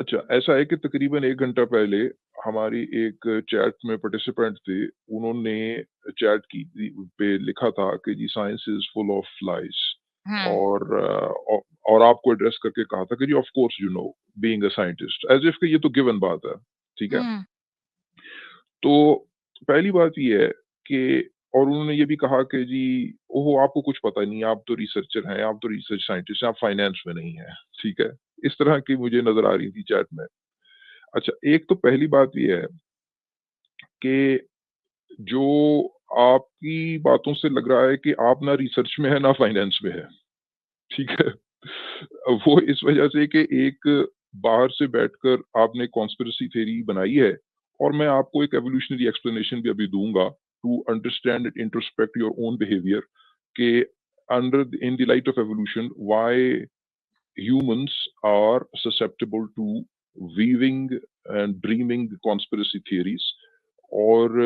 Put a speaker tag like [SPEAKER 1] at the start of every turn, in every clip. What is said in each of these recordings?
[SPEAKER 1] अच्छा, ऐसा है कि तकरीबन 1 घंटा पहले हमारी एक चैट में पार्टिसिपेंट थे, उन्होंने चैट की थी पे लिखा था कि जी science is full of lies
[SPEAKER 2] हुँ,
[SPEAKER 1] और और आपको एड्रेस करके कहा था कि जी of course you know being a scientist as if कि ये तो गिवन बात है, ठीक है?
[SPEAKER 2] हुँ,
[SPEAKER 1] तो पहली बात ये है कि और उन्होंने ये भी कहा कि जी ओहो! आपको कुछ पता नहीं है, आप तो रिसर्चर हैं, आप तो रिसर्च साइंटिस्ट हैं, आप फाइनेंस में नहीं हैं, ठीक है? इस तरह की मुझे नज़र आ रही थी चैट में। अच्छा, एक तो पहली बात ये है कि जो आपकी बातों से लग रहा है कि आप ना रिसर्च में हैं, ना फाइनेंस में हैं, ठीक है? वो इस वजह से कि एक बाहर से बैठकर आपने कॉन्स्पिरेसी थ्योरी बनाई है और मैं आपको एक एवोल्यूशनरी एक्सप्लेनेशन भी अभी दूँगा to understand and introspect your own behaviour कि in the light of evolution why humans are susceptible to weaving and dreaming conspiracy theories और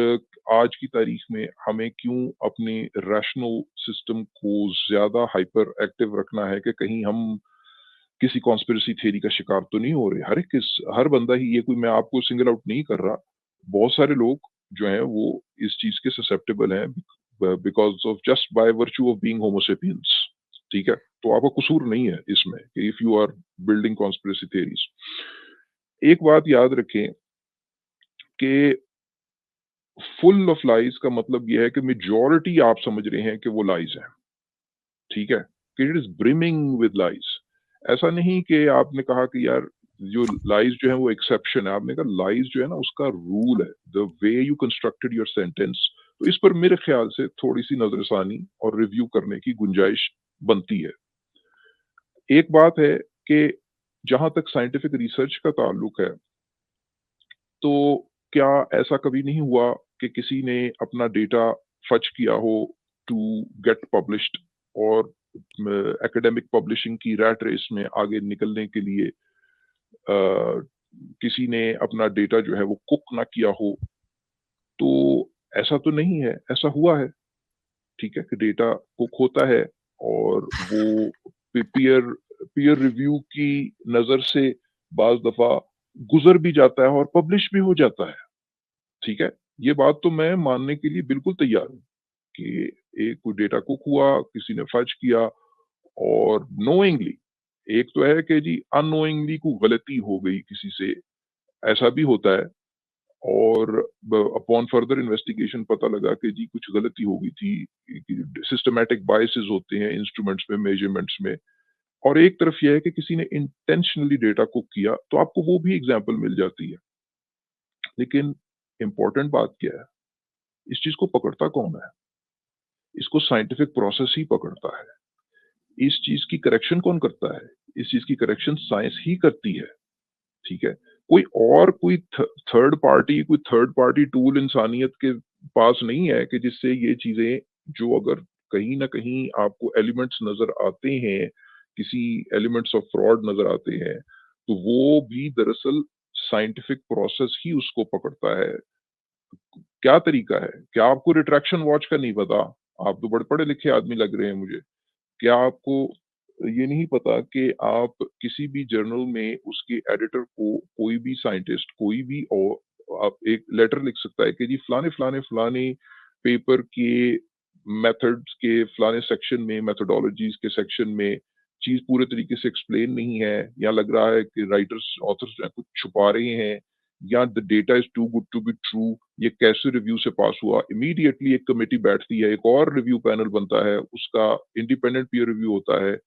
[SPEAKER 1] आज की तारीख में हमें क्यों अपने रैशनल सिस्टम को ज़्यादा हाइपर एक्टिव रखना है कि कहीं हम किसी कॉन्स्पिरेसी थ्योरी का शिकार तो नहीं हो रहे। हर बंदा ही ये कोई मैं आपको सिंगल आउट नहीं कर रहा। बहुत सारे लोग जो हैं वो इस चीज़ के ससेप्टेबल हैं because of just by virtue of being homo sapiens ठीक है? तो आपका कसूर नहीं है इसमें कि if you are building conspiracy theories. एक बात याद रखें कि फुल ऑफ लाइज़ का मतलब ये है कि मेजॉरिटी आप समझ रहे हैं कि वो लाइज़ हैं, ठीक है? कि it is brimming with lies. ऐसा नहीं कि आपने कहा कि यार जो लाइज़ जो है वो एक्सेप्शन है, आपने कहा लाइज़ जो है ना उसका रूल है, the way you constructed your sentence तो इस पर मेरे ख्याल से थोड़ी-सी नज़रसानी और रिव्यू करने की गुंजाइश बनती है। एक बात है कि जहाँ तक साइंटिफिक रिसर्च का ताल्लुक है, तो क्या ऐसा कभी नहीं हुआ कि किसी ने अपना डेटा फच किया हो टू गेट पब्लिश्ड और एकेडमिक पब्लिशिंग की रैट रेस में आगे निकलने के लिए किसी ने अपना डेटा जो है वो कुक ना किया हो, तो ऐसा तो नहीं है, ऐसा हुआ है, ठीक है? कि डेटा कुक होता है और वो पीयर पीयर रिव्यू की नज़र से बाज़ दफ़ा गुज़र भी जाता है और पब्लिश भी हो जाता है। ठीक है? ये बात तो मैं मानने के लिए बिल्कुल तैयार हूँ कि एक कोई डेटा कुक हुआ, किसी ने फर्ज किया और नोइंगली एक तो है कि जी अननोइंगली कोई गलती हो गई किसी से, ऐसा भी होता है और अपॉन फर्दर इन्वेस्टिगेशन पता लगा कि जी कुछ गलती हो गई थी, सिस्टमैटिक बायसेस होते हैं इंस्ट्रूमेंट्स में, मेजरमेंट्स में और एक तरफ ये है कि किसी ने इंटेंशनली डेटा कुक किया, तो आपको वो भी एग्ज़ाम्पल मिल जाती है। लेकिन इम्पोर्टेंट बात क्या है? इस चीज़ को पकड़ता कौन है? इसको साइंटिफिक प्रोसेस ही पकड़ता है। इस चीज़ की करेक्शन कौन करता है? इस चीज़ की करेक्शन साइंस ही करती है, ठीक है? कोई थर्ड पार्टी टूल इंसानियत के पास नहीं है कि जिससे ये चीज़ें जो अगर कहीं न कहीं आपको एलिमेंट्स नज़र आते हैं, किसी एलिमेंट्स ऑफ फ्रॉड नज़र आते हैं, तो वो भी दरअसल साइंटिफिक प्रोसेस ही उसको पकड़ता है। क्या तरीका है? क्या आपको रिट्रैक्शन वॉच का नहीं पता? आप तो बड़े पढ़े-लिखे आदमी लग रहे हैं मुझे। क्या आपको ये नहीं पता कि आप किसी भी जर्नल में उसके एडिटर को कोई भी साइंटिस्ट, कोई भी आप एक लेटर लिख सकता है कि जी फलाने-फलाने पेपर के मेथड्स के फलाने सेक्शन में, मेथोडोलॉजीज़ के सेक्शन में चीज़ पूरे तरीके से एक्सप्लेन नहीं है या लग रहा है कि ऑथर्स जो है कुछ छुपा रहे हैं या the data is too good to be true, ये कैसे रिव्यू से पास हुआ? इमीडिएटली एक कमिटी बैठती है, एक और रिव्यू पैनल बनता है, उसका इंडिपेंडेंट पीयर रिव्यू होता है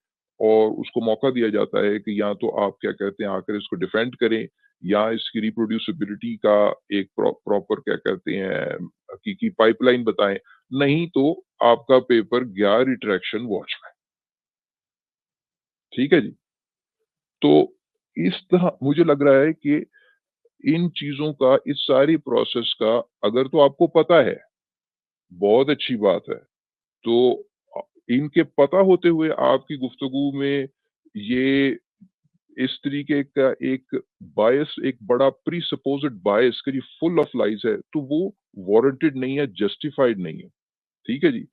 [SPEAKER 1] और उसको मौका दिया जाता है कि या तो आप क्या कहते हैं आकर इसको डिफेंड करें या इसकी रिप्रोड्यूसिबिलिटी का एक प्रॉपर क्या कहते हैं हकीकी पाइपलाइन बताएं, नहीं तो आपका पेपर गया रिट्रैक्शन वॉच में। ठीक है जी। तो इस तरह मुझे लग रहा है कि इन चीजों का इस सारी प्रोसेस का अगर तो आपको पता है बहुत अच्छी बात है। तो अ, इनके पता होते हुए आपकी गुफ्तगू में ये इस तरीके का एक बायस एक बड़ा प्रीसपोज्ड बायस कि जी फुल ऑफ लाइज़ है, तो वो वारंटेड नहीं है, जस्टिफाइड नहीं है। ठीक है जी?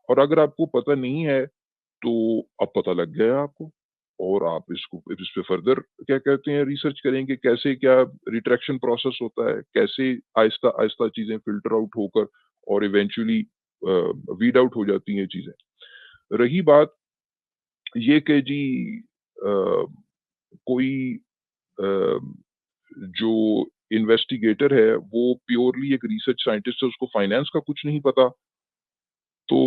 [SPEAKER 1] और अगर आपको पता नहीं है, तो अब पता लग गया है आपको। और आप इसको इस पे फर्दर क्या कहते हैं रिसर्च करेंगे, कैसे क्या रिट्रैक्शन प्रोसेस होता है, कैसे आहिस्ता-आहिस्ता चीज़ें फ़िल्टर आउट होकर और इवेंचुअली वीड आउट हो जाती हैं चीज़ें। रही बात ये कि जी अ, कोई अ, जो इन्वेस्टिगेटर है वो प्योरली एक रिसर्च साइंटिस्ट है, उसको फाइनेंस का कुछ नहीं पता, तो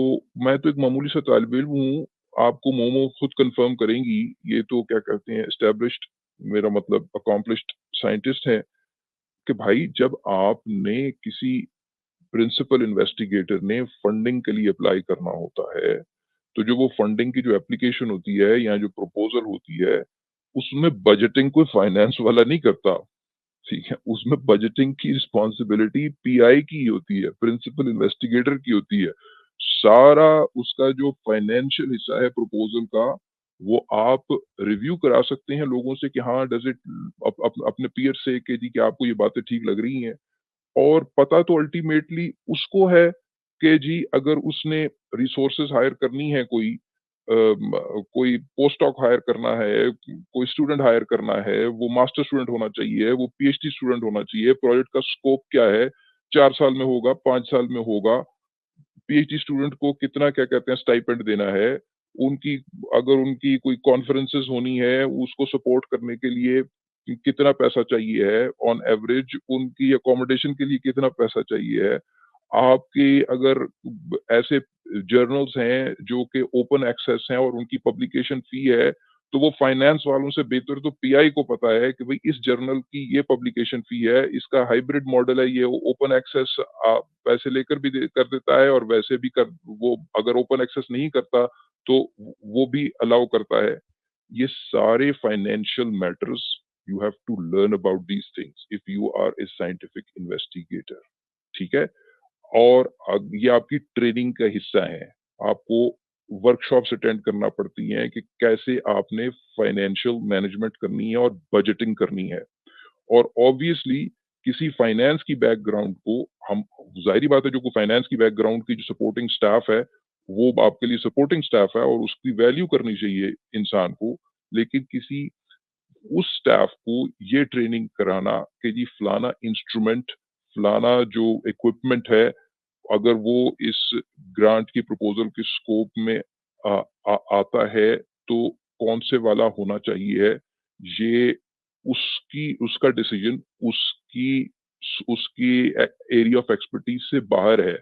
[SPEAKER 1] मैं तो एक मामूली सा तालिब-इल्म हूँ, आपको मोमो खुद कन्फर्म करेंगी, ये तो क्या कहते हैं एस्टेब्लिश्ड मेरा मतलब अकॉम्प्लिश्ड साइंटिस्ट हैं, कि भाई जब आपने किसी प्रिंसिपल इन्वेस्टिगेटर ने फंडिंग के लिए अप्लाई करना होता है, तो जो वो फंडिंग की जो एप्लीकेशन होती है या जो प्रपोज़ल होती है, उसमें बजटिंग कोई फाइनेंस वाला नहीं करता। ठीक है? उसमें बजटिंग की रिस्पॉन्सिबिलिटी पीआई की होती है, प्रिंसिपल इन्वेस्टिगेटर की होती है। सारा उसका जो फाइनेंशियल हिस्सा है प्रपोज़ल का, वो आप रिव्यू करा सकते हैं लोगों से कि हाँ, डज़ इट अपने पीयर से कि जी, क्या आपको ये बातें ठीक लग रही हैं? और पता तो अल्टीमेटली उसको है कि जी अगर उसने रिसोर्सेज हायर करनी है कोई पोस्ट डॉक हायर करना है, कोई स्टूडेंट हायर करना है, वो मास्टर स्टूडेंट होना चाहिए, वो पीएचडी स्टूडेंट होना चाहिए, प्रोजेक्ट का स्कोप क्या है, 4 साल में होगा, 5 साल में होगा, पीएचडी स्टूडेंट को कितना क्या कहते हैं स्टाइपेंड देना है, उनकी अगर उनकी कोई कॉन्फ्रेंसेस होनी है, उसको सपोर्ट करने के लिए कितना पैसा चाहिए है, ऑन एवरेज उनकी अकोमोडेशन के लिए कितना पैसा चाहिए है। आपके अगर ऐसे जर्नल्स हैं जो कि ओपन एक्सेस हैं और उनकी पब्लिकेशन फी है, तो वो फाइनेंस वालों से बेहतर तो पीआई को पता है कि भाई इस जर्नल की ये पब्लिकेशन फी है, इसका हाइब्रिड मॉडल है, ये ओपन एक्सेस पैसे लेकर भी कर देता है और वैसे भी कर वो अगर ओपन एक्सेस नहीं करता तो वो भी अलाउ करता है। ये सारे financial matters you have to learn about these things if you are a scientific investigator. ठीक है? और ये आपकी ट्रेनिंग का हिस्सा है। आपको वर्कशॉप्स अटेंड करना पड़ती हैं कि कैसे आपने फाइनेंशियल मैनेजमेंट करनी है और बजटिंग करनी है। और ऑब्वियसली किसी फाइनेंस की बैकग्राउंड को हम ज़ाहिर-सी बात है जो को फाइनेंस की बैकग्राउंड की जो सपोर्टिंग स्टाफ है, वो आपके लिए सपोर्टिंग स्टाफ है और उसकी वैल्यू करनी चाहिए इंसान को। लेकिन किसी उस स्टाफ को ये ट्रेनिंग कराना कि जी फलाना इंस्ट्रूमेंट, फलाना जो इक्विपमेंट है अगर वो इस ग्रांट की प्रपोज़ल के स्कोप में आ, आता है तो कौन से वाला होना चाहिए, ये उसकी उसका डिसीजन उसकी उसकी एरिया ऑफ एक्सपर्टीज से बाहर है।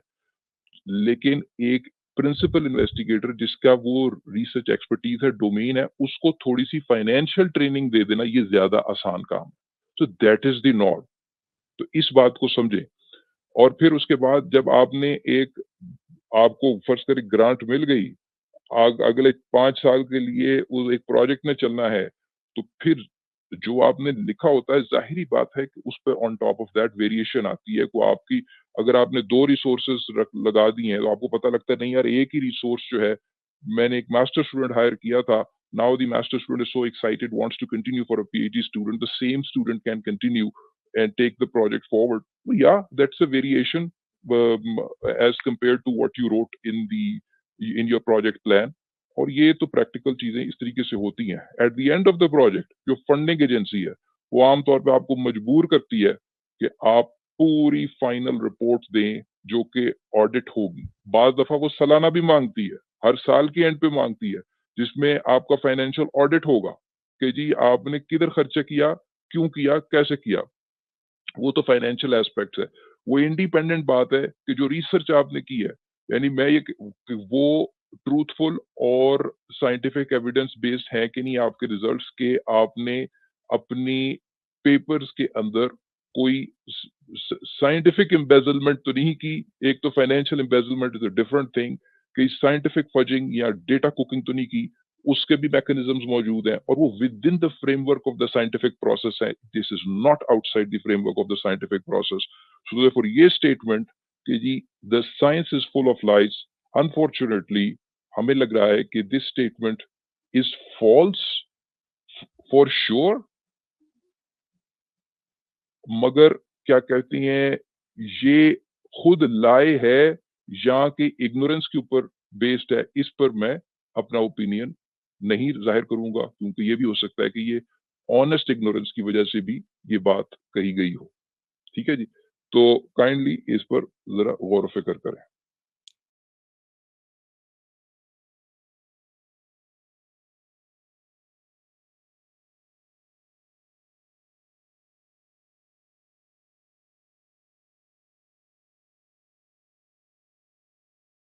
[SPEAKER 1] लेकिन एक प्रिंसिपल इन्वेस्टिगेटर जिसका वो रिसर्च एक्सपर्टीज है, डोमेन है, उसको थोड़ी-सी फाइनेंशियल ट्रेनिंग दे देना ये ज़्यादा आसान काम है। So that is the not. तो इस बात को समझें। और फिर उसके बाद जब आपने एक आपको फर्ज़ करें ग्रांट मिल गई, अगले 5 साल के लिए वो एक प्रोजेक्ट में चलना है, तो फिर जो आपने लिखा होता है ज़ाहिर-सी बात है कि उस पे on top of that variation आती है। को आपकी अगर आपने 2 रिसोर्सेज़ रख लगा दिए हैं, तो आपको पता लगता है नहीं यार एक ही रिसोर्स जो है, मैंने एक मास्टर स्टूडेंट हायर किया था, now the master student is so excited wants to continue for a PhD student, the same student can continue and take the project forward. Well, yeah, that's a variation um, as compared to what you wrote in your project plan. और ये तो practical चीजें इस तरीके से होती हैं। At the end of the project जो फंडिंग एजेंसी है वो आमतौर पे आपको मजबूर करती है कि आप पूरी फाइनल रिपोर्ट दें जो कि ऑडिट होगी। बाज दफा वो सालाना भी मांगती है, हर साल के एंड पे मांगती है, जिसमें आपका फाइनेंशियल ऑडिट होगा कि जी आपने किधर खर्चा किया, क्यों किया, कैसे किया। वो तो फाइनेंशियल एस्पेक्ट्स है। वो इंडिपेंडेंट बात है कि जो रिसर्च आपने की है, यानी मैं ये कि वो ट्रूथफुल और साइंटिफिक एविडेंस बेस्ड है कि नहीं आपके रिजल्ट्स के आपने अपनी पेपर्स के अंदर कोई साइंटिफिक एम्बेजलमेंट तो नहीं की। एक तो financial embezzlement is a different thing कि साइंटिफिक फजिंग या डेटा कुकिंग तो नहीं की। उसके भी मैकेनिज्म्स मौजूद हैं और वो within the framework of the scientific process है। This is not outside the framework of the scientific process. So therefore ये स्टेटमेंट कि जी the science is full of lies, unfortunately हमें लग रहा है कि this statement is false for sure. मगर क्या कहती हैं ये खुद लाए है या कि इग्नोरेंस के ऊपर बेस्ड है, इस पर मैं अपना ओपिनियन नहीं ज़ाहिर करूँगा क्योंकि ये भी हो सकता है कि ये ऑनेस्ट इग्नोरेंस की वजह से भी ये बात कही गई हो। ठीक है जी? तो काइंडली इस पर ज़रा गौर-व-फ़िक्र करें।